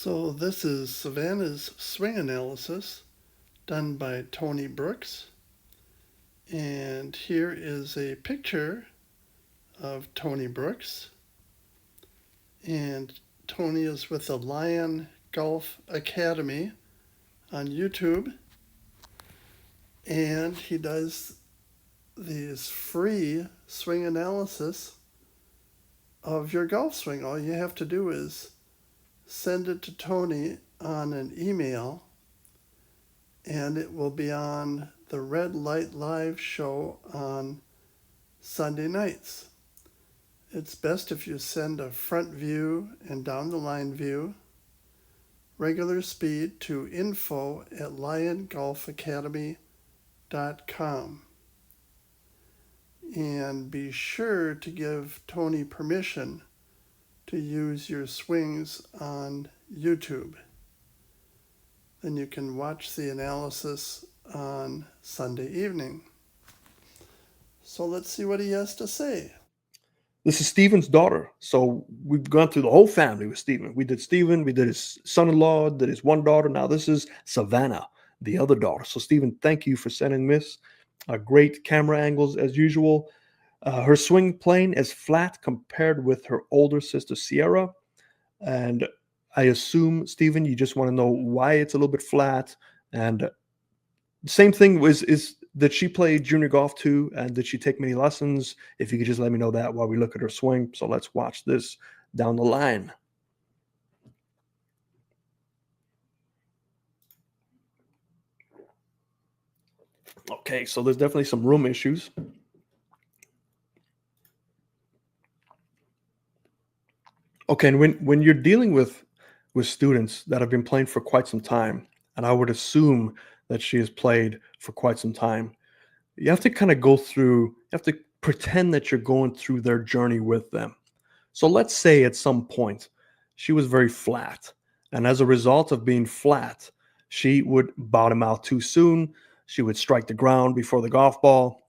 So this is Savanna's swing analysis done by Tony Brooks. And here is a picture of Tony Brooks. And Tony is with the Lion Golf Academy on YouTube. And he does these free swing analysis of your golf swing. All you have to do is send it to Tony on an email, and it will be on the Red Light Live show on Sunday nights. It's best if you send a front view and down the line view, regular speed, to info@liongolfacademy.com. And be sure to give Tony permission to use your swings on YouTube. Then you can watch the analysis on Sunday evening. So let's see what he has to say. This is Steven's daughter. So we've gone through the whole family with Steven. We did Steven, we did his son-in-law, did his one daughter. Now this is Savanna, the other daughter. So Steven, thank you for sending this. Great camera angles as usual. Her swing plane is flat compared with her older sister Sierra. And I assume, Steven, you just want to know why it's a little bit flat. And same thing is did she play junior golf too? And did she take many lessons? If you could just let me know that while we look at her swing. So let's watch this down the line. Okay, so there's definitely some room issues. Okay, and when you're dealing with students that have been playing for quite some time, and I would assume that she has played for quite some time, you have to kind of go through, you have to pretend that you're going through their journey with them. So let's say at some point she was very flat. And as a result of being flat, she would bottom out too soon. She would strike the ground before the golf ball.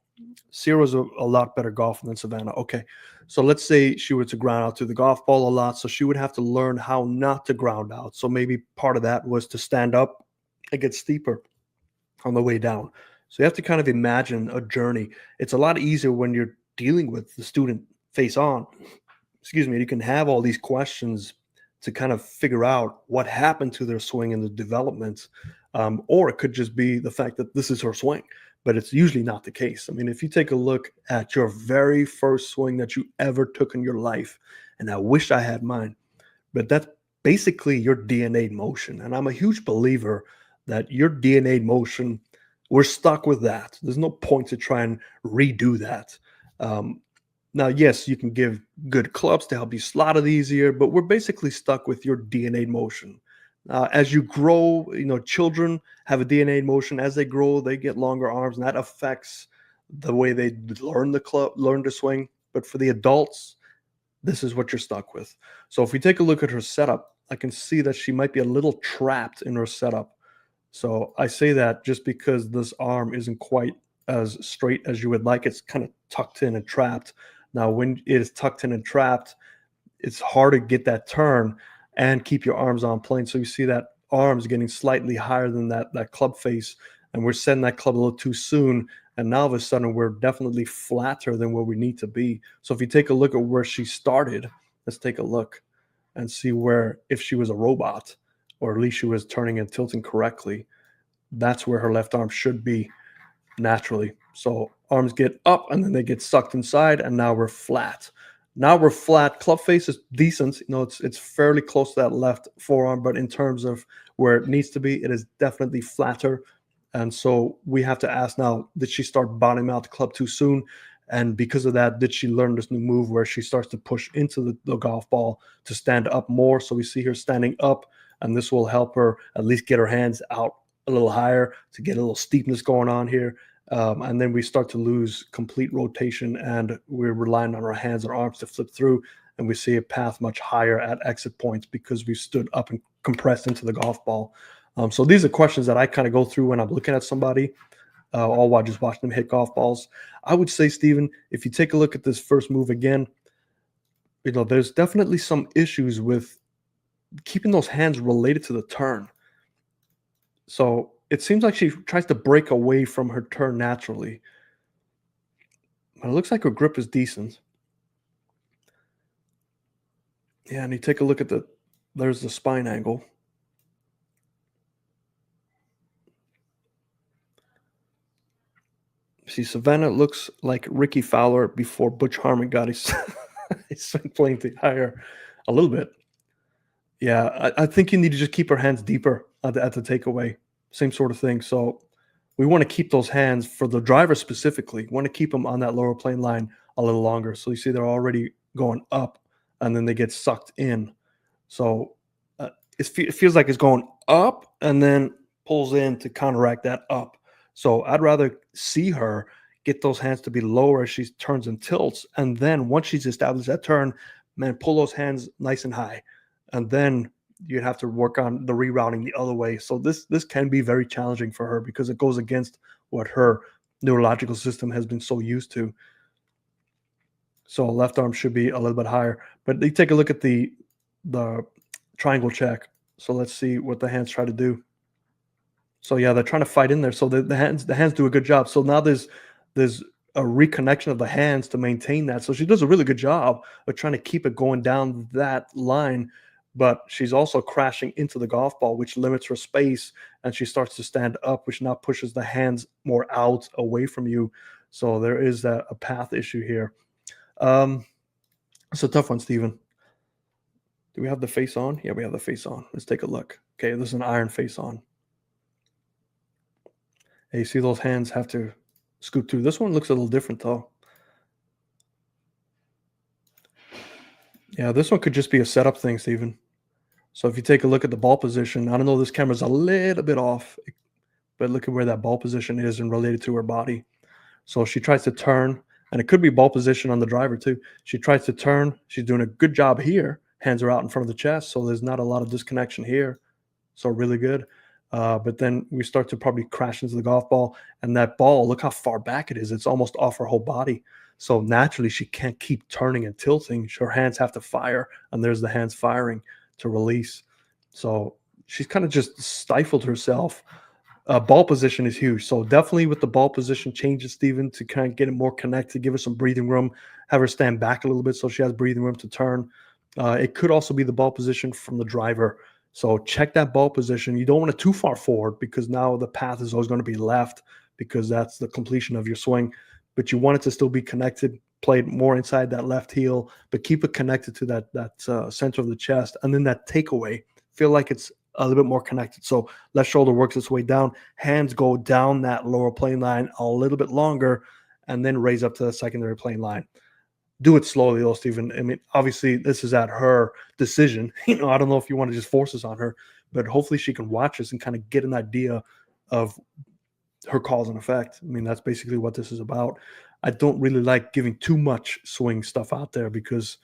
Sierra's a lot better golfer than Savanna. Okay. So let's say she were to ground out to the golf ball a lot. So she would have to learn how not to ground out. So maybe part of that was to stand up and get steeper on the way down. So you have to kind of imagine a journey. It's a lot easier when you're dealing with the student face on. Excuse me. You can have all these questions to kind of figure out what happened to their swing and the development. Or it could just be the fact that this is her swing, but it's usually not the case. I mean, if you take a look at your very first swing that you ever took in your life, and I wish I had mine, but that's basically your DNA motion. And I'm a huge believer that your DNA motion, we're stuck with that. There's no point to try and redo that. Now, yes, you can give good clubs to help you slot it easier, but we're basically stuck with your DNA motion. As you grow, children have a DNA motion. As they grow, they get longer arms, and that affects the way they learn to swing. But for the adults, this is what you're stuck with. So if we take a look at her setup, I can see that she might be a little trapped in her setup. So I say that just because this arm isn't quite as straight as you would like. It's kind of tucked in and trapped. Now, when it is tucked in and trapped, it's hard to get that turn and keep your arms on plane. So you see that arm's getting slightly higher than that club face, and we're setting that club a little too soon. And now all of a sudden we're definitely flatter than where we need to be. So if you take a look at where she started, let's take a look and see where, if she was a robot, or at least she was turning and tilting correctly, that's where her left arm should be naturally. So arms get up and then they get sucked inside, and now we're flat. Now we're flat. Club face is decent. It's fairly close to that left forearm, but in terms of where it needs to be, it is definitely flatter. And so we have to ask now, did she start bottoming out the club too soon? And because of that, did she learn this new move where she starts to push into the golf ball to stand up more? So we see her standing up, and this will help her at least get her hands out a little higher to get a little steepness going on here. And then we start to lose complete rotation, and we're relying on our hands and arms to flip through, and we see a path much higher at exit points because we've stood up and compressed into the golf ball. So these are questions that I kind of go through when I'm looking at somebody, all while just watching them hit golf balls. I would say, Steven, if you take a look at this first move again, there's definitely some issues with keeping those hands related to the turn. So it seems like she tries to break away from her turn naturally. But it looks like her grip is decent. Yeah, and you take a look at there's the spine angle. See, Savanna looks like Ricky Fowler before Butch Harmon got his, his swing playing to higher a little bit. Yeah, I think you need to just keep her hands deeper at the takeaway. Same sort of thing. So we want to keep those hands for the driver specifically. Want to keep them on that lower plane line a little longer. So you see they're already going up and then they get sucked in. So uh, it feels like it's going up and then pulls in to counteract that up. So I'd rather see her get those hands to be lower as she turns and tilts. And then once she's established that turn, man, pull those hands nice and high. And then you have to work on the rerouting the other way. So this can be very challenging for her because it goes against what her neurological system has been so used to. So left arm should be a little bit higher. But you take a look at the triangle check. So let's see what the hands try to do. So yeah, they're trying to fight in there. So the hands do a good job. So now there's a reconnection of the hands to maintain that. So she does a really good job of trying to keep it going down that line, but she's also crashing into the golf ball, which limits her space, and she starts to stand up, which now pushes the hands more out away from you. So there is a path issue here. Um, it's a tough one, Stephen. Do we have the face on? Yeah, we have the face on. Let's take a look. Okay, there's an iron face on. Hey, you see those hands have to scoop through. This one looks a little different though. Yeah, this one could just be a setup thing, Steven. So if you take a look at the ball position, I don't know, this camera's a little bit off, but look at where that ball position is and related to her body. So she tries to turn, and it could be ball position on the driver too. She tries to turn. She's doing a good job here. Hands are out in front of the chest, so there's not a lot of disconnection here. So really good. But then we start to probably crash into the golf ball, and that ball, look how far back it is. It's almost off her whole body. So naturally, she can't keep turning and tilting. Her hands have to fire, and there's the hands firing to release. So she's kind of just stifled herself. Ball position is huge. So definitely with the ball position changes, Stephen, to kind of get it more connected, give her some breathing room, have her stand back a little bit so she has breathing room to turn. It could also be the ball position from the driver. So check that ball position. You don't want it too far forward because now the path is always going to be left because that's the completion of your swing. But you want it to still be connected, played more inside that left heel, but keep it connected to that center of the chest. And then that takeaway, feel like it's a little bit more connected. So left shoulder works its way down, hands go down that lower plane line a little bit longer, and then raise up to the secondary plane line. Do it slowly though, Stephen. I mean, obviously this is at her decision. I don't know if you want to just force this on her, but hopefully she can watch this and kind of get an idea of her cause and effect. I mean, that's basically what this is about. I don't really like giving too much swing stuff out there because,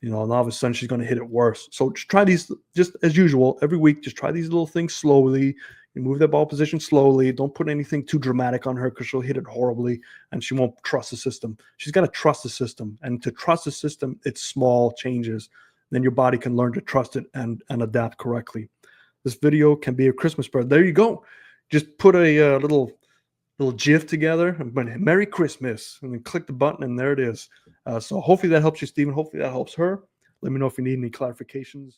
now all of a sudden she's going to hit it worse. So just try these, just as usual, every week, just try these little things slowly. You move that ball position slowly. Don't put anything too dramatic on her because she'll hit it horribly and she won't trust the system. She's got to trust the system. And to trust the system, it's small changes. Then your body can learn to trust it and adapt correctly. This video can be a Christmas present. There you go. Just put a little GIF together and Merry Christmas, and then click the button, and there it is. So hopefully that helps you, Stephen. Hopefully that helps her. Let me know if you need any clarifications.